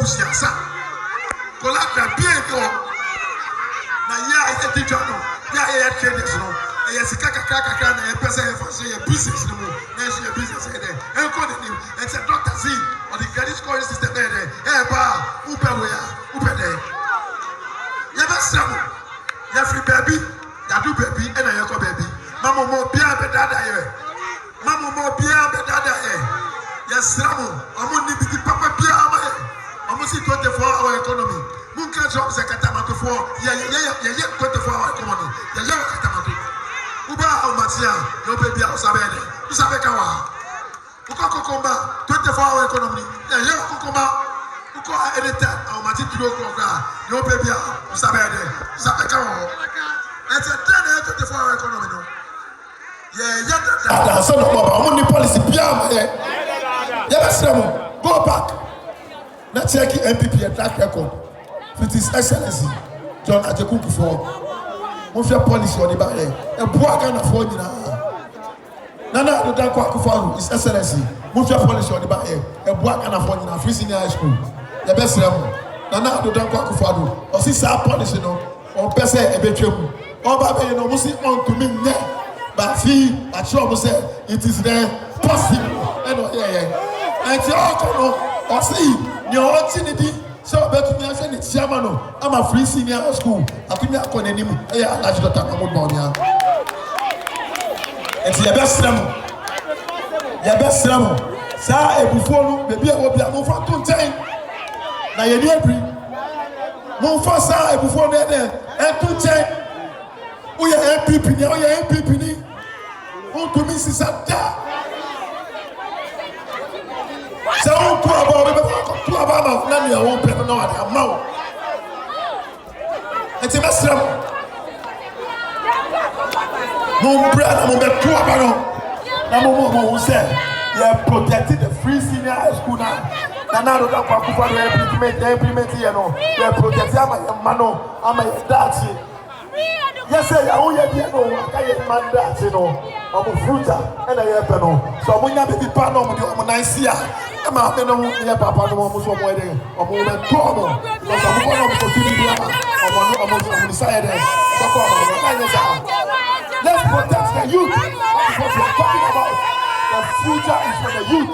busiasa. Kolakra bienko. Na ya teacher no. Ya traders no. E sika kakra na e pesa e fa so business no. Na so business e dey. E ko dey new. It's a doctor Z or the credit scoring system there. Eh ba, upe we ya, upe dey. Ya ba sramo. Ya free baby, ya do baby e na ya ko baby. Mama mo bia be dada ye. Mama mo bia be dada ye. Ya sramo, omo ni bi papa bia ama ye. Omo si 24-hour economy. Munka job se katamato for ya 24-hour economy. Ya katamato. Uba au matia, no baby au sabede. Usabe kawa. Uko kokomba 24-hour economy. Ya kokomba. Uko edita au mati kilo kwa. No baby au sabede. Usabe kawa. It's a 24-hour economy no. Yeah. So no baba, omo ni policy bia ma ye. Ya go back. Na check MPP track record. With His Excellency John Mahama. Mo fẹ́ policy on the back here. E bua Ghana for nyina. Nana do dan kwa Akufo His Excellency. Mo fẹ́ policy on the back here. E bua Ghana for nyina free senior high school. Ya be srem. Nana do dan kwa Akufo o si sa policy no. On pese e betwem. O ba be no mo si on to me nye. But fi a sure mo say it is there possible. E no yeah. And you all come o see your opportunity. So better me say the chairman no. I'm a free senior school. Atumi akọ n'anim. Eh Alhaji Dr. Mahmoud Bawumia. Enti ye best slam. Sa ebufuo no bebi e obi a mo fa to nten. Na ye ni abri. Mo fa sa ebufuo no de to nten. O ye MPP ni. O to mi sisa da. So on to about na me won pe no ade amawo. Enti mesrem. Mo brother mo be to about no. Na mo say you protected the free senior high school now. Na do that kwa kufa do implement here no. You protect ama no, ama that. Yes say ya wo ye die no, ka ye man that no. Omo fruita e na ye pe no. So mo nya baby pa no mo de omo nice ya. Ama me no ye papa no mo so mo e dey. Omo be to omo. Because omo ko no mo to be dia. Omo side there. So ko omo. Let's protect the youth. That's what we're talking about. The future is for the youth.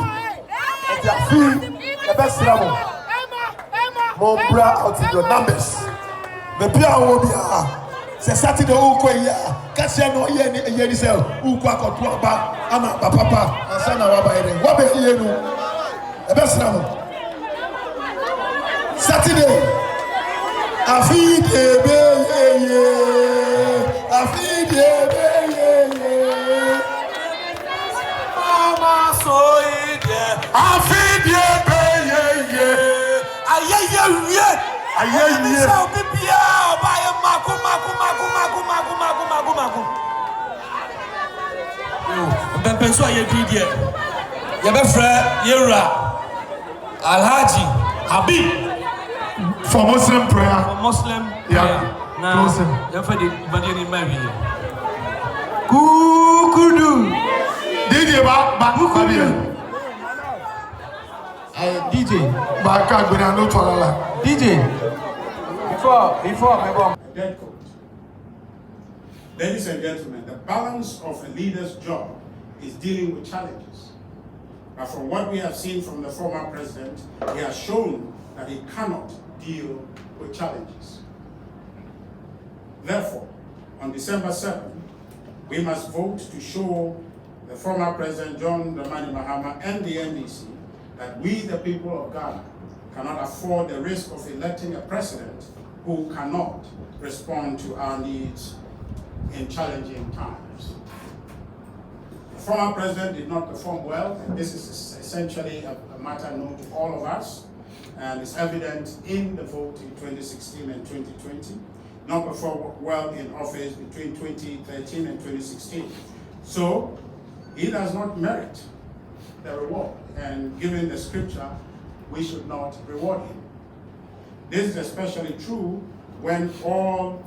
And they are feeling the best level. More bra out in your numbers. The beer will be say Saturday uko ya. Kasi no ye ni say uko akoto aba ama papa ansa na wa ba ere. Wa be ye no. The best level. Saturday. Afi de ye. Afi de Mama so ide. Afi de Aye. So bibia ba ye maku. Yo, so aye didi e. Ye be fra Yera Alhaji Habib for Muslim prayer. Yeah. Now, you for the body in my video. Kukudu. DJ ba Kukudu. DJ. Ba ka gbera no tolala. DJ. Before Dead coat. Ladies and gentlemen, the balance of a leader's job is dealing with challenges. But from what we have seen from the former president, he has shown that he cannot deal with challenges. Therefore, on December 7th, we must vote to show the former President John Mahama and the NDC that we, the people of Ghana, cannot afford the risk of electing a president who cannot respond to our needs in challenging times. The former president did not perform well, and this is essentially a matter known to all of us, and it's evident in the vote in 2016 and 2020. Not performed well in office between 2013 and 2016. So he does not merit the reward, and given the scripture, we should not reward him. This is especially true when all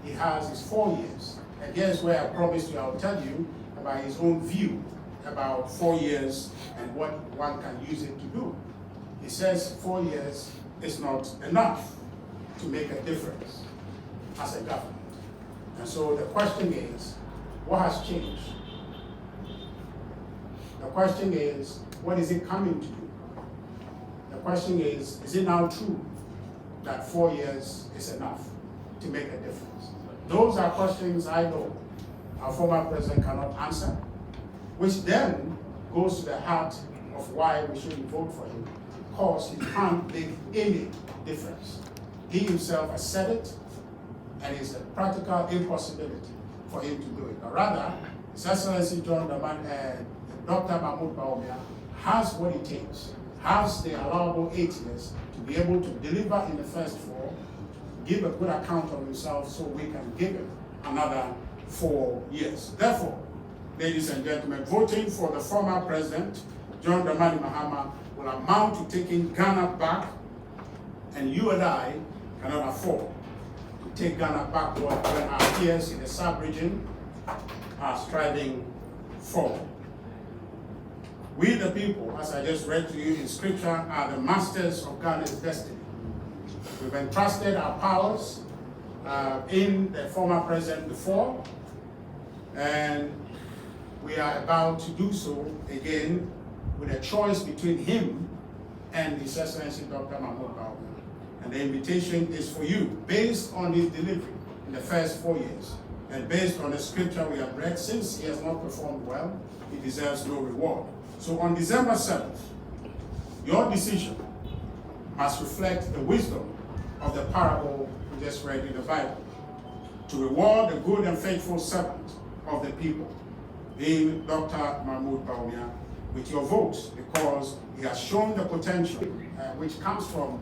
he has is 4 years. And here's where I promised you I'll tell you about his own view about 4 years and what one can use it to do. he says 4 years is not enough to make a difference as a government. And so the question is, what has changed? The question is, what is it coming to do? The question is it now true that 4 years is enough to make a difference? Those are questions I know our former president cannot answer, which then goes to the heart of why we shouldn't vote for him, because he can't make any difference. He himself has said it, and it's a practical impossibility for him to do it. But rather, His Excellency Dr. Mahama has what it takes, has the allowable 8 years to be able to deliver in the first 4, give a good account of himself so we can give him another 4 years. Therefore, ladies and gentlemen, voting for the former president, John Mahama, will amount to taking Ghana back, and you and I cannot afford to take Ghana backward when our peers in the sub-region are striving forward. We the people, as I just read to you in scripture, are the masters of Ghana's destiny. We've entrusted our powers in the former president before, and we are about to do so again with a choice between him and His Excellency Dr. Mahama. And the invitation is for you, based on his delivery in the first 4 years, and based on the scripture we have read, since he has not performed well, he deserves no reward. So on December 7th, your decision must reflect the wisdom of the parable we just read in the Bible, to reward the good and faithful servant of the people, being Dr. Mahmoud Bawumia, with your votes, because he has shown the potential, which comes from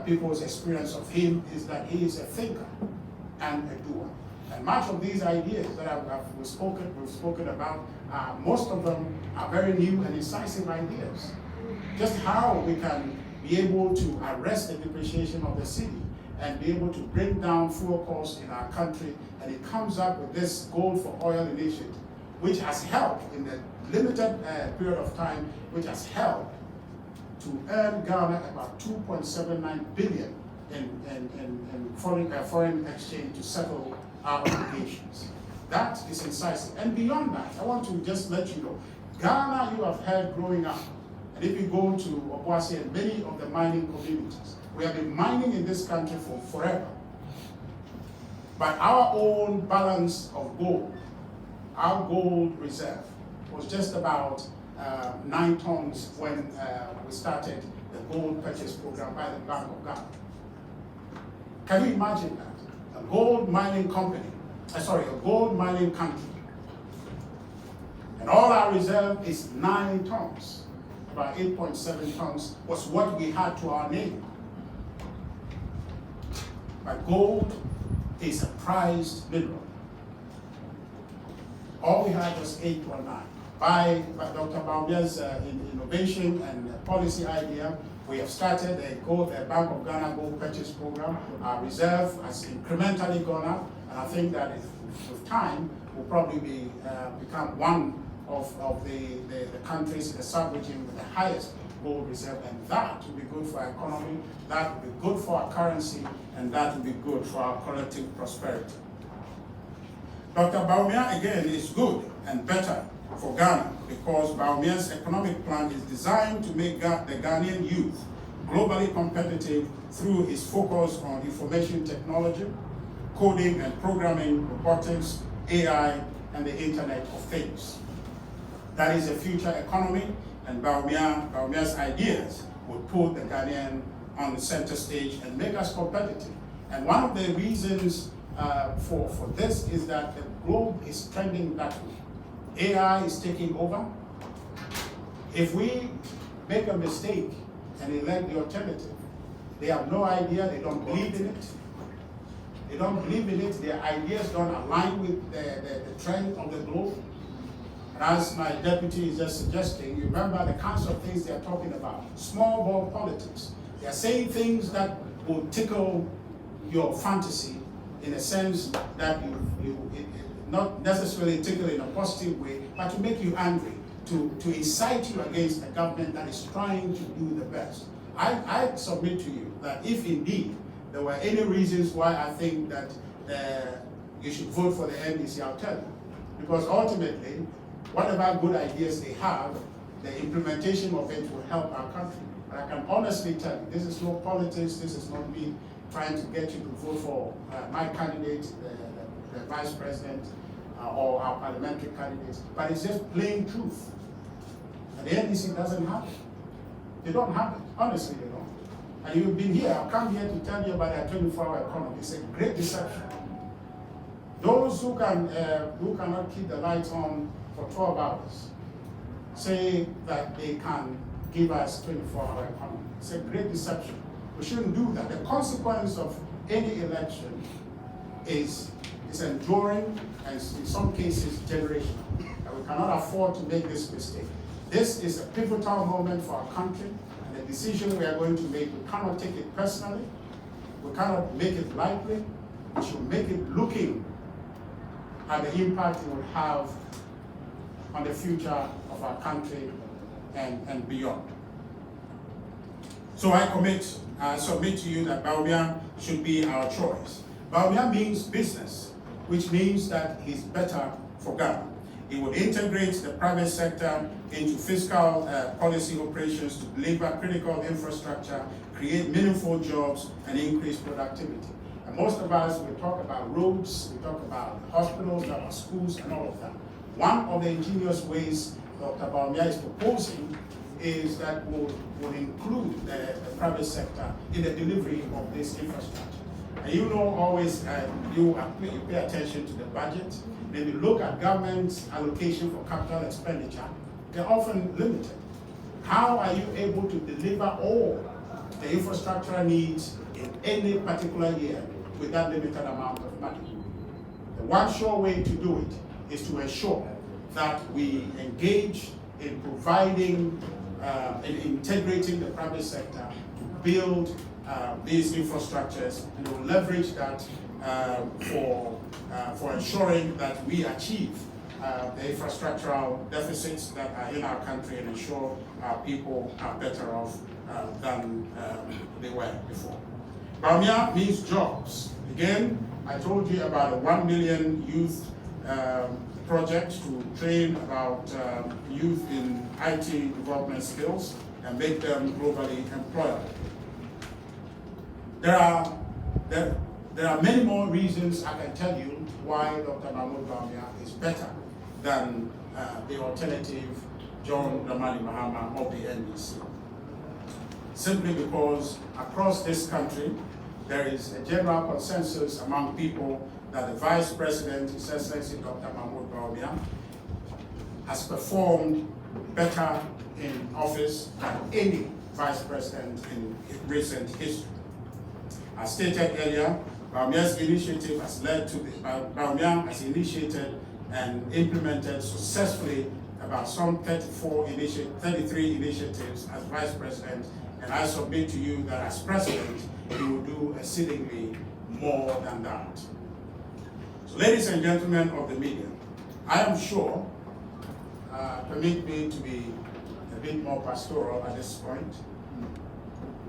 people's experience of him, is that he is a thinker and a doer. And much of these ideas that we've spoken about, most of them are very new and incisive ideas. Just how we can be able to arrest the depreciation of the city and be able to bring down fuel costs in our country. And it comes up with this Gold for Oil initiative, which has helped in the limited period of time, which has helped to earn Ghana about 2.79 billion in foreign exchange to settle our obligations. That is incisive. And beyond that, I want to just let you know, Ghana, you have heard growing up, and if you go to Obuasi and many of the mining communities, we have been mining in this country for forever. But our own balance of gold, our gold reserve, was just about 9 tons when we started the gold purchase program by the Bank of Ghana. Can you imagine that? A gold mining company, a gold mining country, and all our reserve is 9 tons. About 8.7 tons was what we had to our name. But gold is a prized mineral. All we had was 8 or 9. By Dr. Bawumia's innovation and policy idea, we have started a Bank of Ghana gold purchase program. Our reserve has incrementally gone up, and I think that with time will probably become one of the countries in the sub-region with the highest gold reserve, and that will be good for our economy, that will be good for our currency, and that will be good for our collective prosperity. Dr. Bawumia, again, is good and better for Ghana because Bawumia's economic plan is designed to make the Ghanaian youth globally competitive through his focus on information technology, coding and programming, robotics, AI, and the Internet of Things. That is a future economy, and Bawumia's ideas would put the Ghanaian on the center stage and make us competitive. And one of the reasons for this is that the globe is trending that way. AI is taking over. If we make a mistake and elect the alternative, they have no idea, they don't believe in it. They don't believe in it, their ideas don't align with the trend of the globe. And as my deputy is just suggesting, you remember the kinds of things they're talking about. Small ball politics. They're saying things that will tickle your fantasy in a sense that not necessarily tickle in a positive way, but to make you angry, to incite you against a government that is trying to do the best. I submit to you that if indeed there were any reasons why I think that you should vote for the NDC, I'll tell you. Because ultimately, whatever good ideas they have, the implementation of it will help our country. But I can honestly tell you, this is no politics, this is not me trying to get you to vote for my candidate, the vice president, or our parliamentary candidates, but it's just plain truth. And the NDC doesn't have it. They don't have it, honestly they don't. And you've been here, I've come here to tell you about their 24-hour economy. It's a great deception. Those who cannot keep the lights on for 12 hours say that they can give us 24-hour economy. It's a great deception. We shouldn't do that. The consequence of any election is enduring and in some cases generational. And we cannot afford to make this mistake. This is a pivotal moment for our country, and the decision we are going to make, we cannot take it personally. We cannot make it lightly. We should make it looking at the impact it will have on the future of our country and beyond. So I submit to you that Bawumia should be our choice. Bawumia means business, which means that he's better for Ghana. He would integrate the private sector into fiscal policy operations to deliver critical infrastructure, create meaningful jobs, and increase productivity. And most of us, we talk about roads, we talk about hospitals, about schools, and all of that. One of the ingenious ways Dr. Bawumia is proposing is that would include the private sector in the delivery of this infrastructure. And you know always, you pay attention to the budget, then you look at government's allocation for capital expenditure, they're often limited. How are you able to deliver all the infrastructure needs in any particular year with that limited amount of money? The one sure way to do it is to ensure that we engage in providing and integrating the private sector to build these infrastructures, and we'll leverage that for ensuring that we achieve the infrastructural deficits that are in our country and ensure our people are better off than they were before. Bawumia means jobs. Again, I told you about a 1 million youth project to train about youth in IT development skills and make them globally employable. There are many more reasons I can tell you why Dr. Bawumia is better than the alternative, John Mahama of the NDC. Simply because across this country, there is a general consensus among people that the Vice President, His Excellency Dr. Bawumia, has performed better in office than any Vice President in recent history. As stated earlier, Bawumia's initiative has led to Bawumia has initiated and implemented successfully about some 33 initiatives as Vice President, and I submit to you that as President, he will do exceedingly more than that. So, ladies and gentlemen of the media, I am sure, permit me to be a bit more pastoral at this point.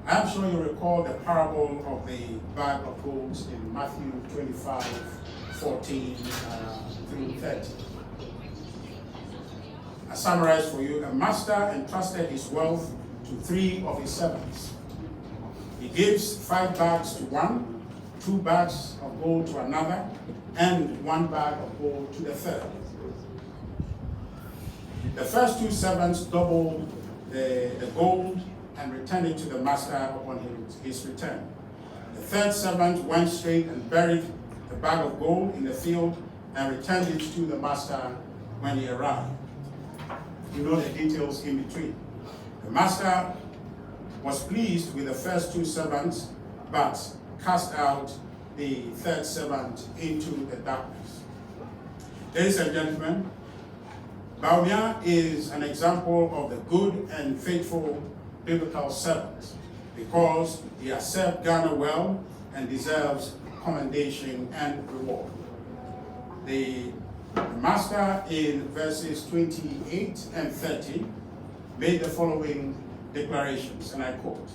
I am sure you recall the parable of the bag of gold in Matthew 25:14 through 30. I summarize for you: a master entrusted his wealth to 3 of his servants. He gives 5 bags to one, 2 bags of gold to another, and 1 bag of gold to the third. The first 2 servants doubled the gold and returned it to the master upon his return. The third servant went straight and buried the bag of gold in the field and returned it to the master when he arrived. You know the details in between. The master was pleased with the first 2 servants, but cast out the third servant into the darkness. Ladies and gentlemen, Bawumia is an example of the good and faithful biblical servant because he has served Ghana well and deserves commendation and reward. The master in verses 28 and 30 made the following declarations, and I quote: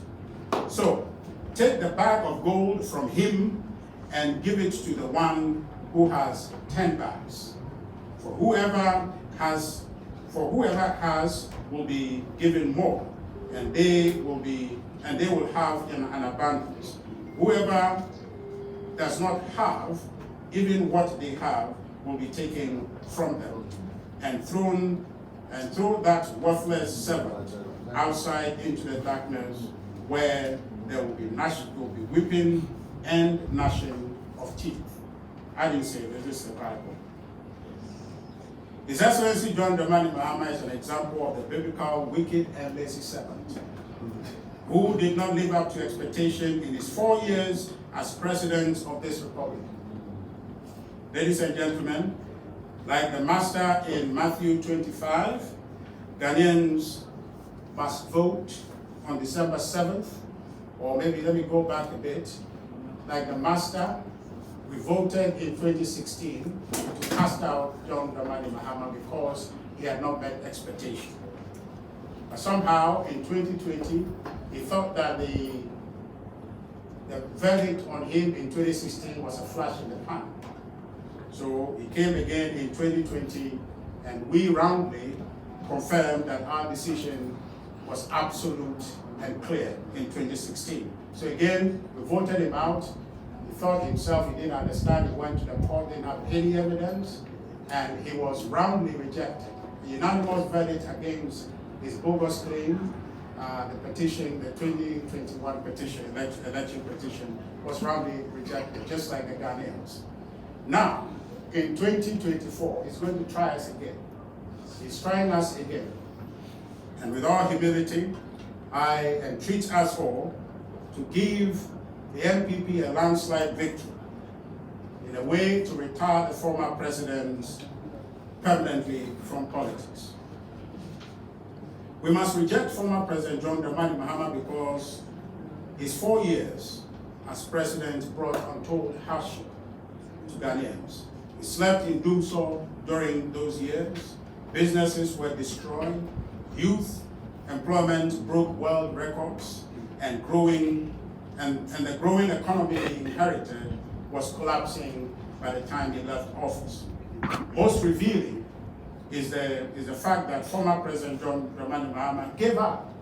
So take the bag of gold from him and give it to the one who has 10 bags. For whoever has will be given more, and they will have in an abundance. Whoever does not have, even what they have will be taken from them and throw that worthless servant outside into the darkness, where there will be weeping and gnashing of teeth. I didn't say this is the Bible. His Excellency John Mahama is an example of the biblical wicked and lazy servant who did not live up to expectation in his 4 years as president of this republic. Ladies and gentlemen, like the master in Matthew 25, Ghanaians must vote on December 7th, or maybe let me go back a bit. Like the master, we voted in 2016 to cast out John Mahama because he had not met expectation. But somehow in 2020, he thought that the verdict on him in 2016 was a flash in the pan. So he came again in 2020, and we roundly confirmed that our decision was absolute and clear in 2016. So again, we voted him out. He thought himself he didn't understand. He went to the court, didn't have any evidence, and he was roundly rejected. The unanimous verdict against his bogus claim, the petition, the 2021 petition, election petition, was roundly rejected, just like the Ghanaians. Now, in 2024, he's going to try us again. He's trying us again. And with all humility, I entreat us all to give the NPP a landslide victory in a way to retire the former president permanently from politics. We must reject former President John Mahama because his 4 years as president brought untold hardship to Ghanaians. He slept in doom so during those years. Businesses were destroyed, youth employment broke world records, and the growing economy he inherited was collapsing by the time he left office. Most revealing is the fact that former President John Mahama gave up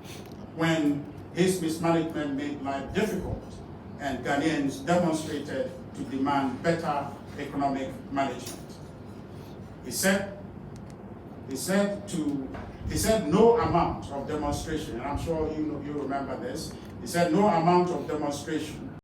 when his mismanagement made life difficult, and Ghanaians demonstrated to demand better economic management. He said no amount of demonstration, and I'm sure you remember this. He said no amount of demonstration